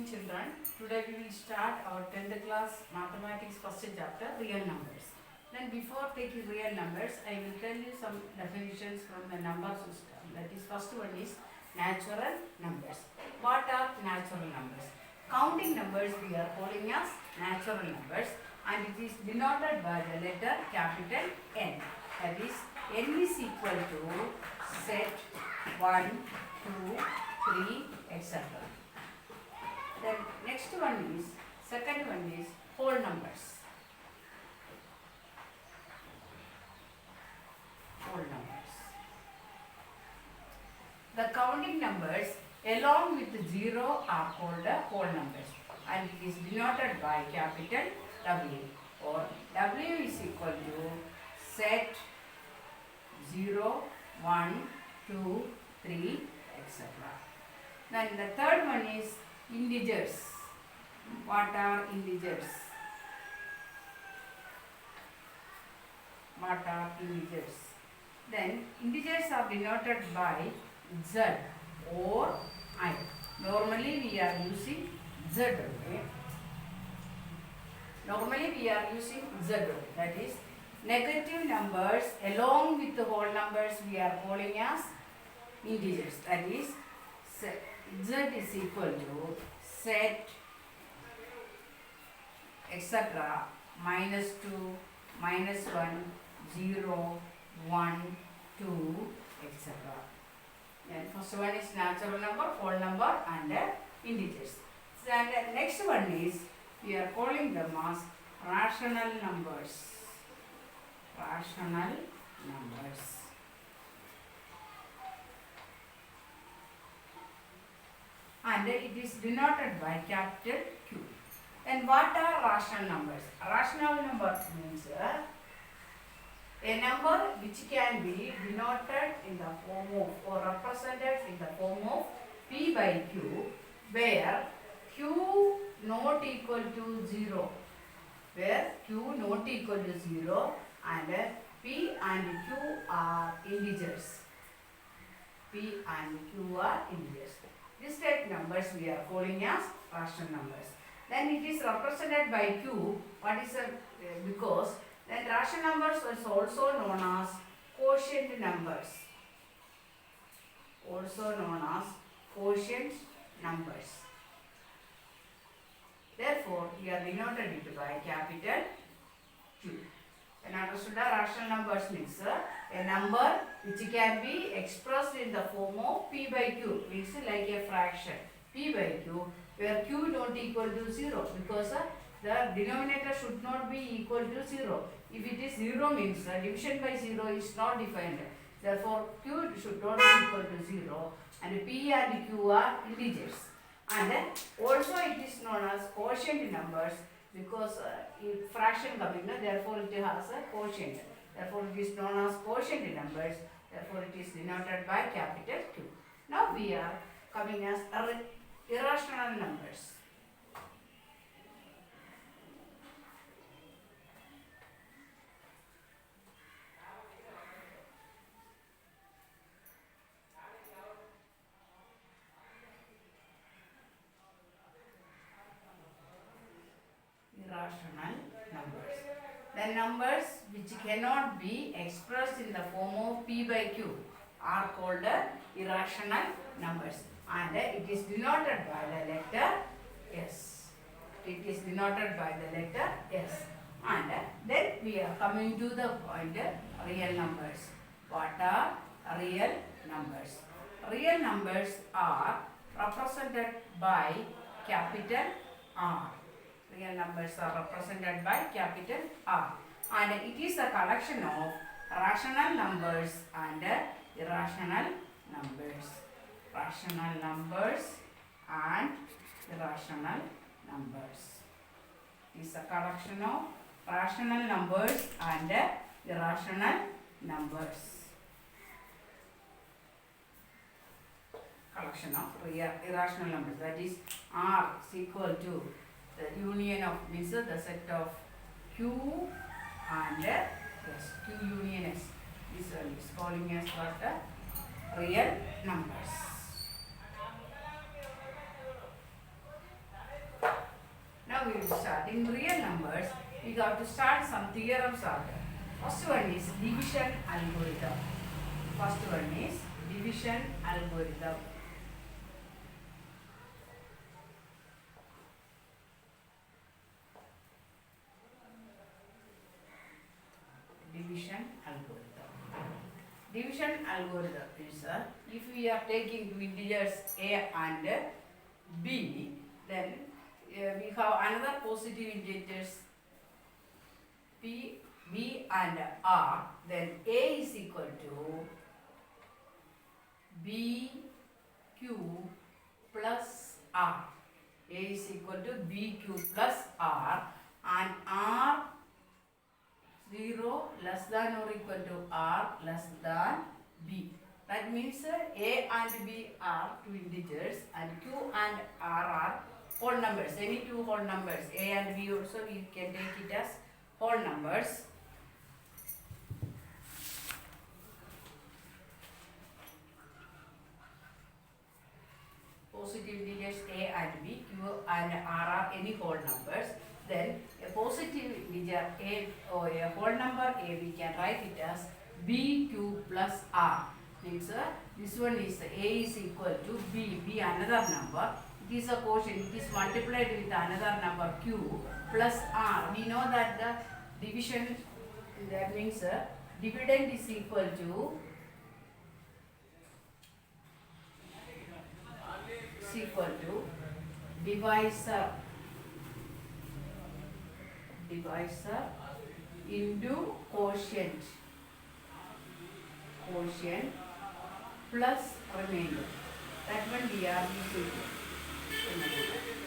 morning children. Today we will start our 10th class mathematics first chapter real numbers. Then before taking real numbers, I will tell you some definitions from the number system. That is first one is natural numbers. What are natural numbers? Counting numbers we are calling as natural numbers and it is denoted by the letter capital N. That is N is equal to set 1, 2, 3, etc. Then next one is, second one is whole numbers. Whole numbers. The counting numbers along with 0 are called whole numbers and it is denoted by capital W, or W is equal to set 0, 1, 2, 3, etc. Then the third one is integers. What are integers? What are integers? Then integers are denoted by Z or I. Normally we are using Z. Okay? Normally we are using Z. That is negative numbers along with the whole numbers we are calling as integers. That is Z is equal to set etc. minus 2, minus 1, 0, 1, 2, etc. Then first one is natural number, whole number and integers. And next one is, we are calling them as rational numbers. Rational numbers. And it is denoted by capital Q. And what are rational numbers? Rational number means a number which can be denoted in the form of or represented in the form of P by Q, where Q not equal to 0. Where Q not equal to 0 and P and Q are integers. P and Q are integers. This type numbers we are calling as rational numbers. Then it is represented by Q. What is because then rational numbers is also known as quotient numbers. Also known as quotient numbers. Therefore, we are denoted it by capital Q. And understood, rational numbers means a number which can be expressed in the form of P by Q, means like a fraction P by Q, where Q not equal to 0 because the denominator should not be equal to 0. If it is 0 means division by 0 is not defined. Therefore, Q should not be equal to 0 and P and Q are integers. And also it is known as quotient numbers because if fraction coming, therefore it has a quotient. Therefore it is known as quotient numbers. Therefore it is denoted by capital Q. Now we are coming as irrational numbers. Irrational numbers. The numbers which cannot be expressed in the form of P by Q are called irrational numbers and it is denoted by the letter S. It is denoted by the letter S. And then we are coming to the point real numbers. What are real numbers? Real numbers are represented by capital R. Real numbers are represented by capital R and it is a collection of rational numbers and irrational numbers. Rational numbers and irrational numbers. It is a collection of rational numbers and irrational numbers. Collection of irrational numbers, that is R is equal to the union of means the set of Q and Q union S. This one is calling as what? Real numbers. now we will start. In real numbers, we have to start some theorems are there. First one is division algorithm. First one is division algorithm. Division algorithm. Division algorithm is if we are taking two integers a and b, then we have another positive integers p, b and r, then a is equal to b q plus r. A is equal to b q plus r, and r 0 less than or equal to r less than b. That means a and b are two integers and q and r are whole numbers. Any two whole numbers, a and b also we can take it as whole numbers. Positive integers a and b, q and r are any whole numbers. Then a positive integer a or a whole number a, we can write it as b q plus r. Means this one is a is equal to b another number. It is a quotient. It is multiplied with another number q plus r. We know that the division, that means dividend is equal to divisor into quotient plus remainder. That one we are using.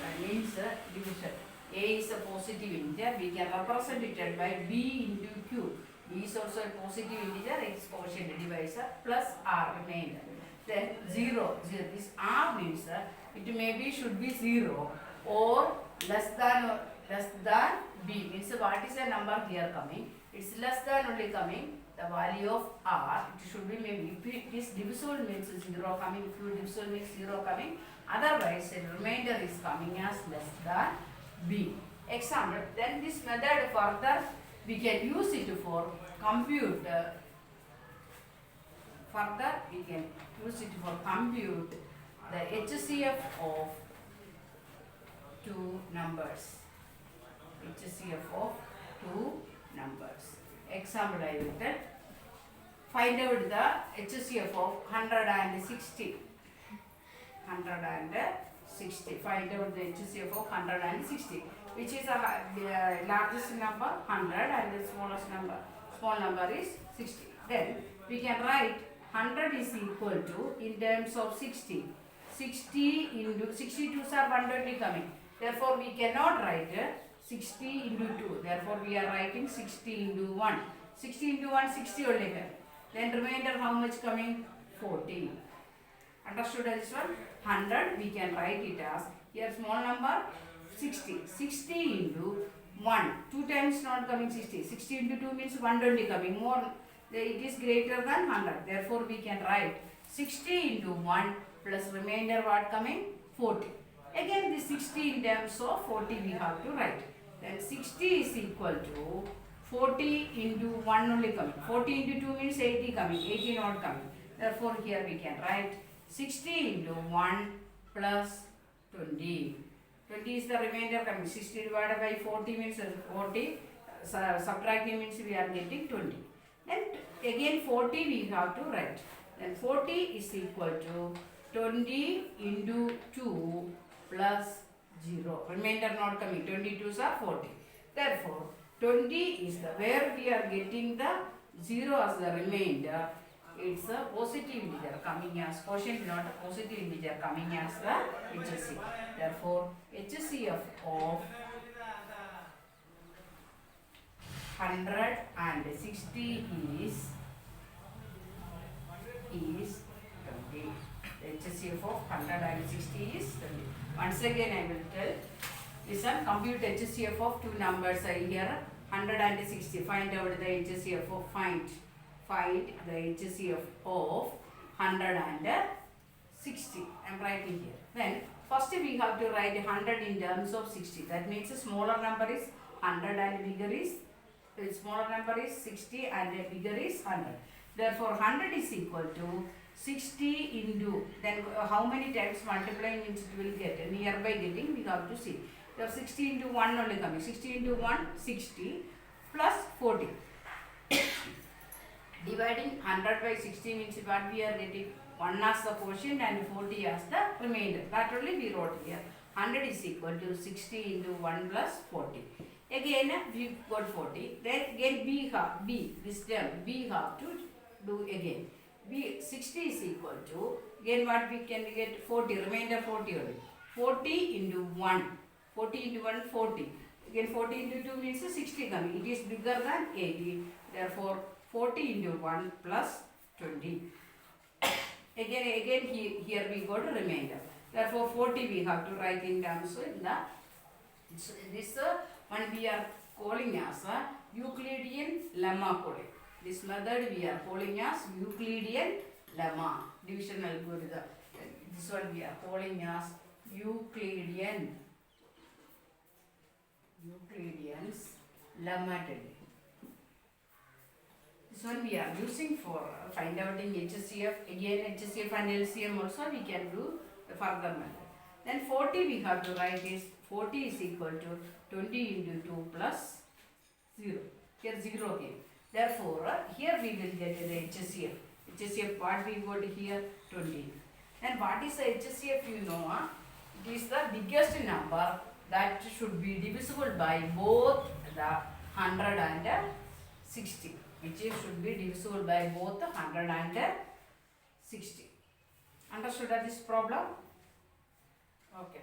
That means division. A is a positive integer. We can represent it by b into q. B is also a positive integer. It is quotient divisor plus r remainder. Then 0. This r means it maybe should be 0 or less than b. Means what is the number here coming? It's less than only coming. The value of r, it should be maybe, if it is divisible means 0 coming, if you divisible means 0 coming. Otherwise, the remainder is coming as less than b. Example, then this method further we can use it for compute. Further we can use it for compute the HCF of two numbers. HCF of two numbers. Example I will tell. Find out the HCF of 160. 160. Find out the HCF of 160, which is a largest number 100 and the small number is 60. Then we can write 100 is equal to, in terms of 60. 60 into 62s are 120 coming. Therefore we cannot write 60 into 2. Therefore we are writing 60 into 1. 60 into 1, 60 only coming. Then remainder how much coming? 40. Understood this one? 100 we can write it as, here small number 60. 60 into 1. 2 times not coming 60. 60 into 2 means 120 coming. More, it is greater than 100. Therefore we can write 60 into 1 plus remainder what coming? 40. Again this 60 in terms of 40 we have to write. Then 60 is equal to 40 into 1 only coming. 40 into 2 means 80 coming. 80 not coming. Therefore here we can write 60 into 1 plus 20. 20 is the remainder coming. 60 divided by 40 means 40. Subtracting means we are getting 20. Then again 40 we have to write. Then 40 is equal to 20 into 2 plus 0. Remainder not coming. 22s are 40. Therefore 20 is the, where we are getting the 0 as the remainder. It's a positive integer coming as quotient, not a positive integer coming as the HCF. Therefore HCF of 160 is 20. The HCF of 160 is 20. Once again I will tell. Listen, compute HCF of two numbers here. 160. Find out the HCF of find the HCF of 160. 60. I am writing here. Then first we have to write 100 in terms of 60. That means a smaller number is 100 and bigger is, the smaller number is 60 and bigger is 100. Therefore 100 is equal to 60 into, then how many times multiplying means it will get, nearby getting we have to see. There 60 into 1 only coming, 60 into 1, 60 plus 40. Dividing 100 by 60 means what we are getting, 1 as the quotient and 40 as the remainder. That only we wrote here. 100 is equal to 60 into 1 plus 40. Again we got 40. Then again B, this term we have to do again. B 60 is equal to, again what we can get, 40, remainder 40 only. 40 into 1, 40 into 1, 40. Again 40 into 2 means 60 coming. It is bigger than 80. Therefore 40 into 1 plus 20. Again here we got a remainder. Therefore 40 we have to write in terms in the, this one we are calling as a Euclidean lemma calling. This method we are calling as Euclidean lemma, division algorithm. This one we are calling as Euclidean's lemma. This one we are using for find out in HCF. Again HCF and LCM also we can do the further method. Then 40 we have to write is, 40 is equal to 20 into 2 plus 0. Here 0 came. Therefore here we will get the HCF. HCF what we got here, 20. And what is the HCF, you know? It is the biggest number that should be divisible by both the 100 and 60. Which should be divisible by both 100 and 60. Understood this problem? Okay.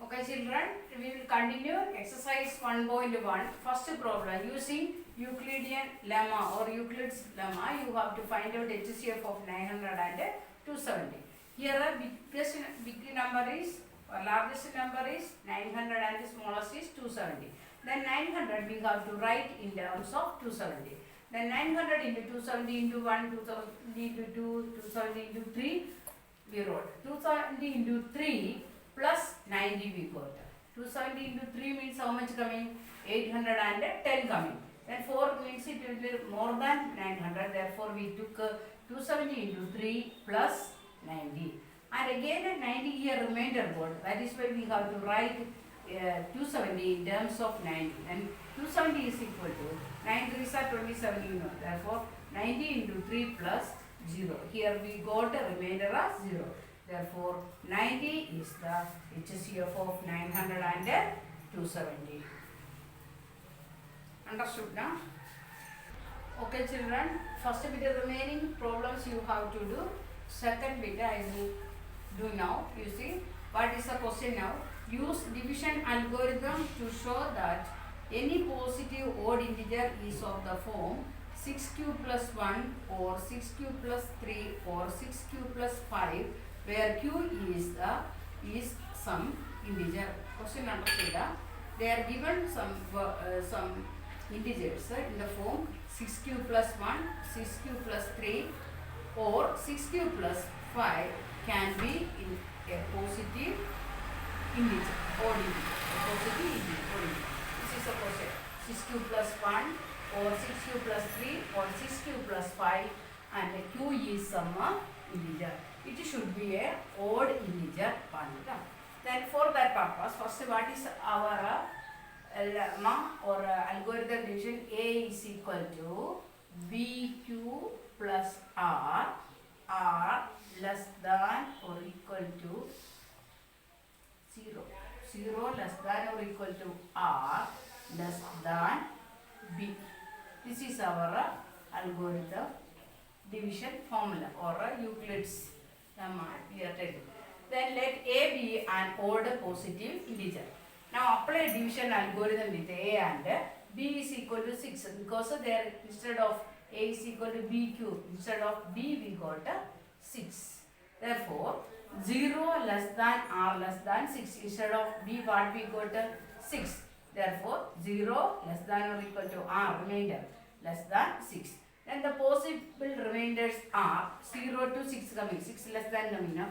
Okay children, we will continue exercise 1.1. First problem, using Euclidean lemma or Euclid's lemma, you have to find out HCF of 900 and 270. Here big number is, largest number is 900 and the smallest is 270. Then 900 we have to write in terms of 270. Then 900 into 270 into 1, 270 into 2, 270 into 3 we wrote. 270 into 3 plus 90 we got. 270 into 3 means how much coming? 810 coming. Then 4 means it will be more than 900. Therefore we took 270 into 3 plus 90. And again 90 here remainder got. That is why we have to write 270 in terms of 90. And 270 is equal to 9 3s are 27, you know. Therefore 90 into 3 plus 0. Here we got a remainder as 0. Therefore 90 is the HCF of 900 and 270. Understood now? Okay children, first bit of remaining problems you have to do. Second bit I will do now. You see, what is the question now? Use division algorithm to show that any positive odd integer is of the form 6q plus 1 or 6q plus 3 or 6q plus 5, where q is some integer. Question understood? They are given some integers in the form 6q plus 1, 6q plus 3 or 6q plus 5 can be in a positive integer, odd integer, a positive integer, odd integer. This is a question. 6q plus 1 or 6q plus 3 or 6q plus 5 and q is some integer. It should be a odd integer one. Then for that purpose, first what is our lemma or algorithm division? A is equal to BQ plus R less than or equal to 0. 0 less than or equal to R less than B. This is our algorithm division formula or Euclid's lemma we are taking. Then let A be an odd positive integer. Now apply division algorithm with A and B is equal to 6 because there instead of A is equal to BQ, instead of B we got 6. Therefore 0 less than R less than 6. Instead of B what we got 6. Therefore, 0 less than or equal to r, remainder less than 6. Then the possible remainders are 0 to 6 coming, 6 less than coming now.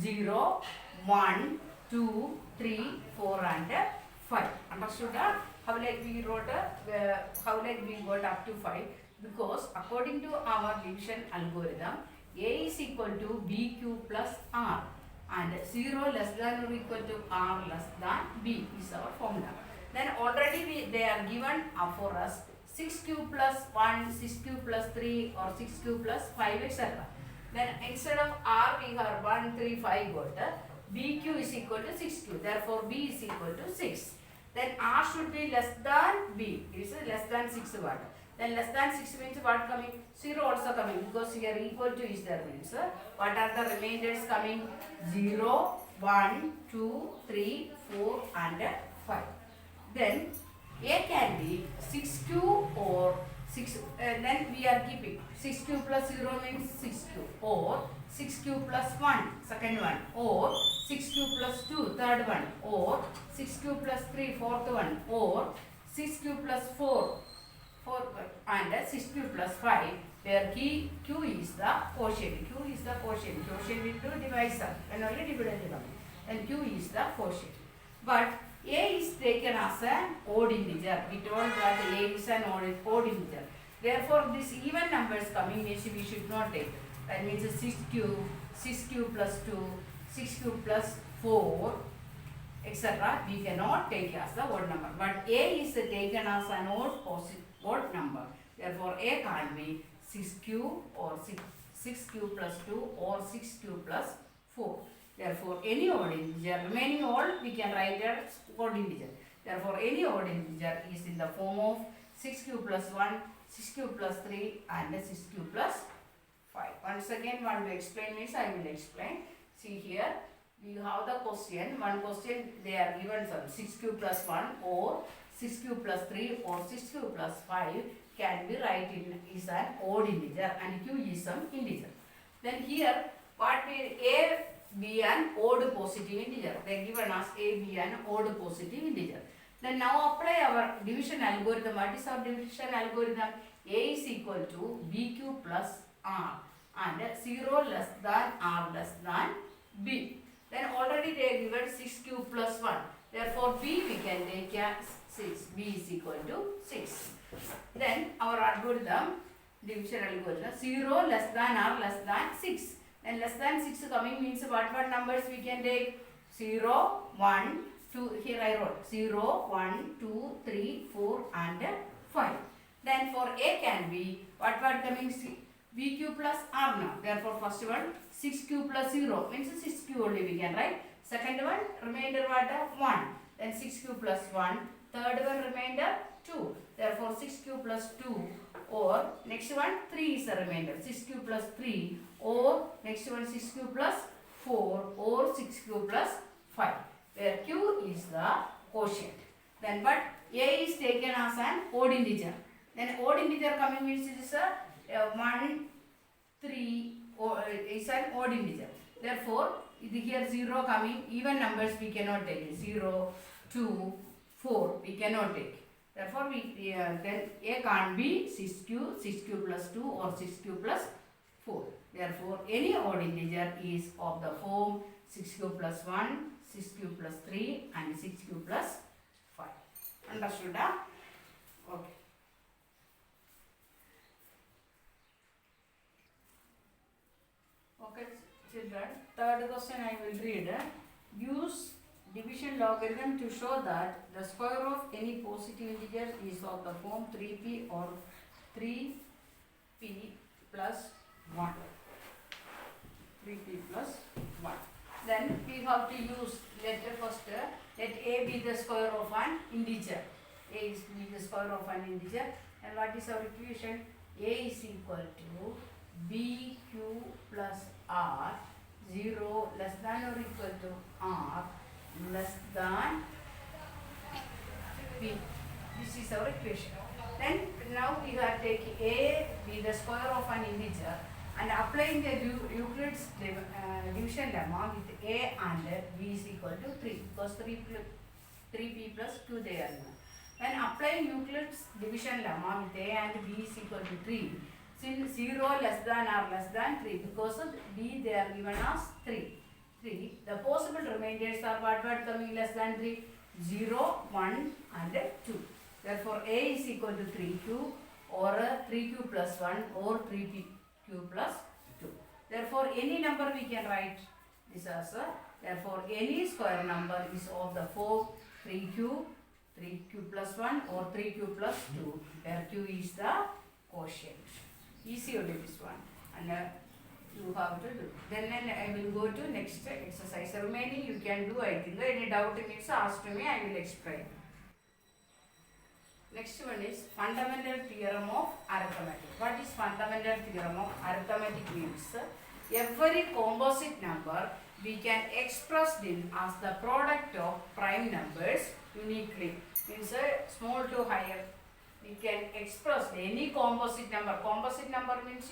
0, 1, 2, 3, 4 and 5. Understood? How like we wrote, how like we got up to 5? Because according to our division algorithm, A is equal to BQ plus R and 0 less than or equal to R less than B is our formula. Then already they are given for us 6q plus 1, 6q plus 3 or 6q plus 5 etc. Then instead of R we have 1, 3, 5 got BQ is equal to 6q. Therefore B is equal to 6. Then R should be less than B. It is less than 6 what? Then less than 6 means what coming? 0 also coming because here equal to is there means what are the remainders coming? 0, 1, 2, 3, 4 and 5. Then A can be 6q or 6, then we are keeping 6q plus 0 means 6q or 6q plus 1 second one or 6q plus 2 third one or 6q plus 3 fourth one or 6q plus 4 and 6q plus 5 where q is the quotient. Q is the quotient. Quotient into divisor and only dividend. And q is the quotient. But A is taken as an odd integer. We told that A is an odd integer. Therefore, this even numbers coming means we should not take. That means 6q plus 2, 6q plus 4, etc. We cannot take as the odd number. But A is taken as an odd number. Therefore, A can't be 6q or 6q plus 2 or 6q plus 4. Therefore, any odd integer, remaining odd, we can write as odd integer. Therefore, any odd integer is in the form of 6q plus 1, 6q plus 3 and 6q plus 5. Once again, want to explain means I will explain. See here, we have the question. One question they are given some 6q plus 1 or 6q plus 3 or 6q plus 5 can be written is an odd integer and q is some integer. Then here, what will A be an odd positive integer? They given us A be an odd positive integer. Then now apply our division algorithm. What is our division algorithm? A is equal to BQ plus R and 0 less than R less than B. Then already they are given 6q plus 1. Therefore B we can take as 6. B is equal to 6. Then our algorithm, division algorithm, 0 less than R less than 6. And less than 6 coming means what numbers we can take? 0, 1, 2, here I wrote 0, 1, 2, 3, 4 and 5. Then for A can be what coming? BQ plus R now. Therefore first one 6q plus 0 means 6q only we can write. Second one remainder what? 1. Then 6q plus 1. Third one remainder 2. Therefore 6q plus 2 or next one 3 is the remainder. 6q plus 3 or next one 6q plus 4 or 6q plus 5 where q is the quotient. Then but A is taken as an odd integer. Then odd integer coming means it is a 1, 3 or is an odd integer. Therefore here 0 coming, even numbers we cannot take. 0, 2, 4 we cannot take. Therefore we then A can't be 6q plus 2 or 6q plus 4. Therefore any odd integer is of the form 6q plus 1, 6q plus 3 and 6q plus 5. Understood? Okay. Okay children, third question I will read. Use division logarithm to show that the square of any positive integer is of the form 3p or 3p plus 1. 3p plus 1. Then we have to use let A be the square of an integer. A is be the square of an integer. And what is our equation? A is equal to BQ plus R 0 less than or equal to R less than B. This is our equation. Then now we have taken A be the square of an integer and applying the Euclid's division lemma with A and B is equal to 3 because 3p plus q they are. When applying Euclid's division lemma with a and b is equal to 3, since 0 less than or less than 3, because of b they are given as 3. The possible remainders are what coming less than 3? 0, 1 and 2. Therefore, a is equal to 3q or 3q plus 1 or 3q plus 2. Therefore, any number we can write this as a, therefore, any square number is of the form 3q plus 1 or 3q plus 2, where q is the quotient. Easy only this one. And you have to do. Then I will go to next exercise. The remaining you can do, I think. Any doubt means ask to me, I will explain. Next one is fundamental theorem of arithmetic. What is fundamental theorem of arithmetic means? Every composite number we can express in as the product of prime numbers uniquely. Means small to higher. We can express any composite number. Composite number means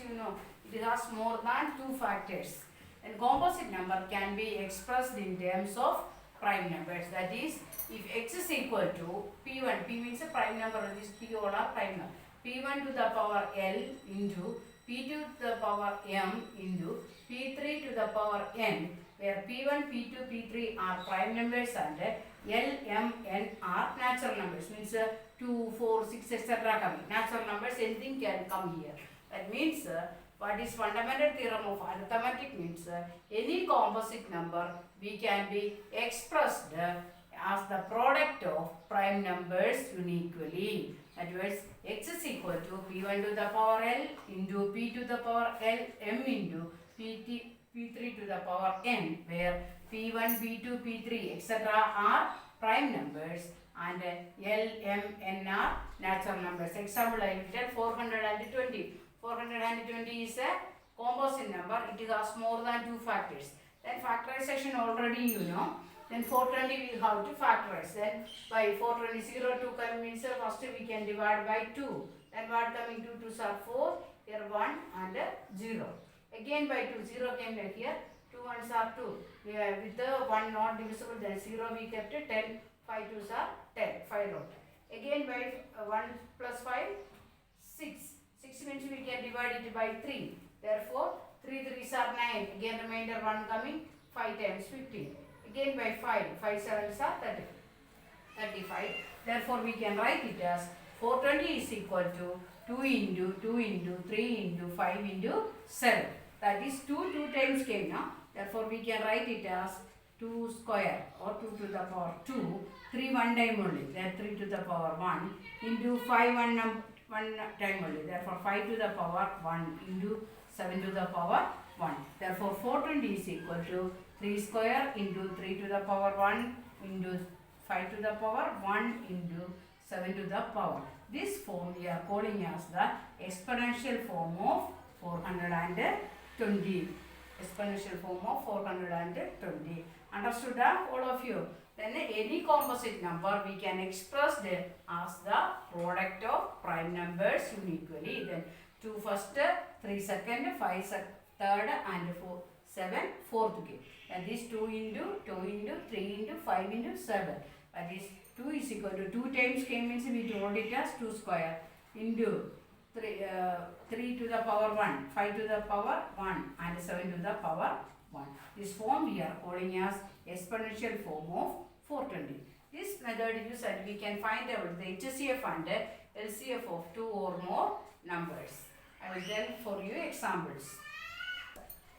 it has more than 2 factors. And composite number can be expressed in terms of prime numbers. That is, if x is equal to p1, p means a prime number, that is p all are prime number. p1 to the power l into p2 to the power m into p3 to the power n, where p1, p2, p3 are prime numbers and l, m, n are natural numbers. Means 2, 4, 6, etc. coming. Natural numbers, anything can come here. That means what is fundamental theorem of arithmetic means any composite number we can be expressed as the product of prime numbers uniquely. That means x is equal to p1 to the power l into p to the power l m into p3 to the power n, where p1, p2, p3 etc. are prime numbers and l, m, n are natural numbers. Example I will tell 420. 420 is a composite number. It has more than 2 factors. Then factorization already you know. Then 420 we have to factorize. Then by 420 0 2 coming means first we can divide by 2. Then what coming 2 2s are 4. Here 1 and 0. Again by 2 0 came here. 2 1s are 2. With the 1 not divisible, then 0 we kept 10. 5 2s are 10. 5 wrote. Again by 1 plus 5 6. 6 means we can divide it by 3. Therefore 3 3s are 9. Again remainder 1 coming 5 times 15. Again by 5. 5 7s are 35. Therefore we can write it as 420 is equal to 2 into 2 into 3 into 5 into 7. That is 2 times came now. Therefore we can write it as 2 square or 2 to the power 2. 3 one time only. Then 3 to the power 1 into 5 one time only. Therefore 5 to the power 1 into 7 to the power 1. Therefore 420 is equal to 3 square into 3 to the power 1 into 5 to the power 1 into 7 to the power. This form we are calling as the exponential form of 420. Exponential form of 420. Understood all of you? Then any composite number we can express it as the product of prime numbers uniquely. Then 2 first, 3 second, 5 third and 4 7 fourth came. That is 2 into 3 into 5 into 7. That is 2 is equal to 2 times came means we wrote it as 2 square into 3 to the power 1, 5 to the power 1 and 7 to the power 1. This form we are calling as exponential form of 420. This method used and we can find out the HCF and LCF of 2 or more numbers. I will tell for you examples.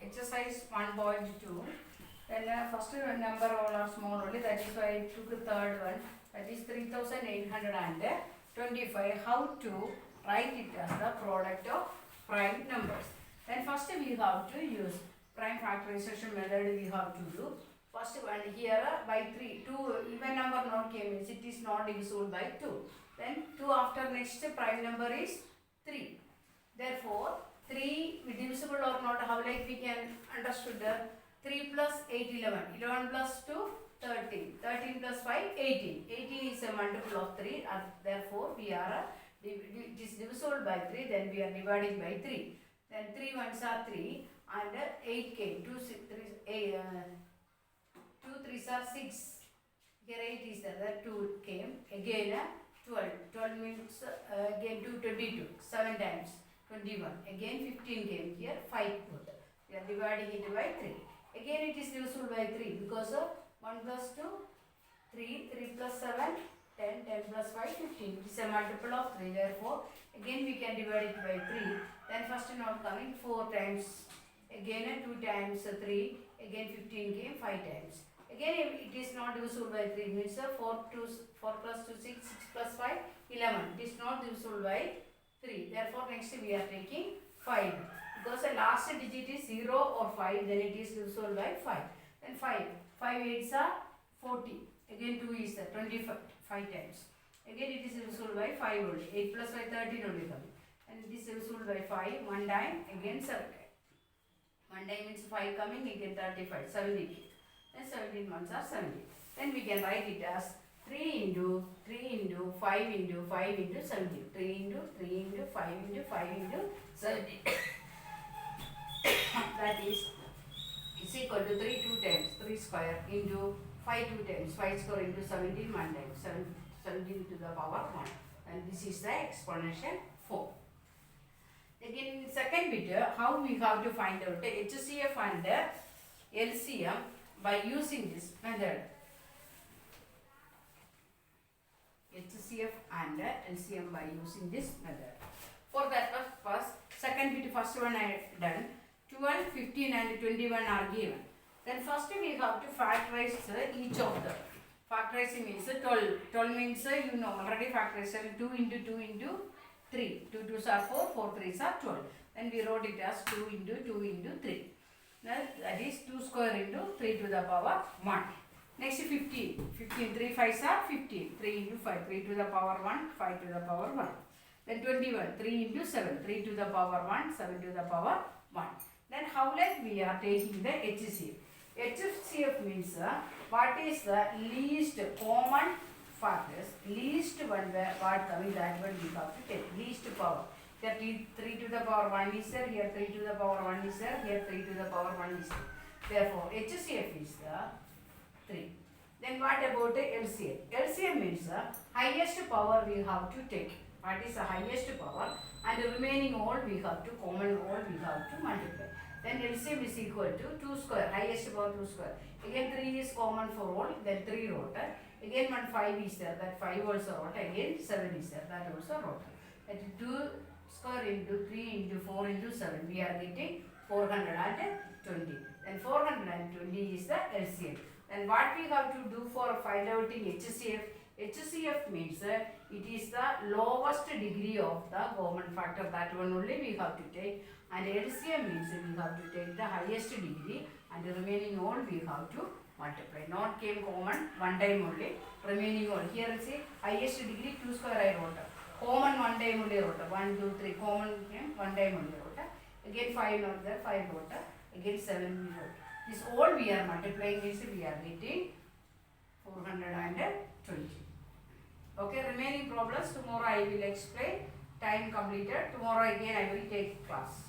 Exercise 1.2. Then first number all are small only, that is why I took the third one, that is 3825. How to write it as the product of prime numbers. Then first we have to use prime factorization method we have to do. First one here by 3, 2 even number not came means it is not divisible by 2. Then 2 after next prime number is 3. Therefore 3 divisible or not, how like we can understood 3 plus 8 11, 11 plus 2 13, 13 plus 5 18. 18 is a multiple of 3 and therefore we are it is divisible by 3, then we are dividing by 3. Then 3 ones are 3 and 8 came. 2 3s are 6. Here 8 is there, 2 came. Again 12. 12 means again 2, 22. 7 times 21. Again 15 came here. 5 put. We are dividing it by 3. Again it is divisible by 3 because of 1 plus 2, 3, 3 plus 7, 10, 10 plus 5, 15. It is a multiple of 3. Therefore, again we can divide it by 3. Then first note coming 4 times. Again 2 times 3. Again 15 came 5 times. Again it is not divisible by 3. Means 4 plus 2, 6. 6 plus 5, 11. It is not divisible by 3. Therefore, next we are taking 5. Because the last digit is 0 or 5, then it is divisible by 5. Then 5. 5 8s are 40. Again 2 is 25 times. Again it is divisible by 5 only. 8 plus 5, 13 only coming. And it is divisible by 5. 1 time, again 7 times. 1 time means 5 coming, again 35, 70. Then 17 ones are 70. Then we can write it as 3 into 5 into 5 into 70. 3 into 3 into 5 into 5 into 70. That is equal to 3 2 times 3 square into 5 2 times 5 square into 17 1 time 17 to the power 1. And this is the exponential 4. Again, second bit, how we have to find out the HCF and the LCM by using this method. HCF and LCM by using this method. For that first, second bit, first one I done. 12, 15 and 21 are given. Then first we have to factorize each of them. Factorizing means 12. 12 means you know already factorized 2 into 2 into 3. 2 2s are 4, 4 3s are 12. Then we wrote it as 2 into 2 into 3. Now that is 2 square into 3 to the power 1. Next 15. 15 3 5s are 15. 3 into 5. 3 to the power 1. 5 to the power 1. Then 21. 3 into 7. 3 to the power 1. 7 to the power 1. Then how like we are taking the HCF. HCF means what is the least common factors. Least one what coming, that one we have to take. Least power. Here 3 to the power 1 is there. Here 3 to the power 1 is there. Here 3 to the power 1 is there. Therefore HCF is the 3. Then what about the LCM? LCM means the highest power we have to take. What is the highest power? And the remaining all we have to common all we have to multiply. Then LCM is equal to 2 square, highest power 2 square. Again 3 is common for all, then 3 wrote. Again 1 5 is there, that 5 also wrote. Again 7 is there, that also wrote. That 2 square into 3 into 4 into 7, we are getting 420. Then 420 is the LCM. Then what we have to do for find out in HCF? HCF means it is the lowest degree of the common factor. That one only we have to take. And LCM means we have to take the highest degree and the remaining all we have to multiply. Not came common one time only. Remaining all. Here see highest degree 2 square I wrote. Common one time only wrote. 1, 2, 3. Common one time only wrote. Again 5 not there. 5 wrote. Again 7 we wrote. This all we are multiplying means we are getting 420. Okay, remaining problems tomorrow I will explain. Time completed. Tomorrow again I will take class.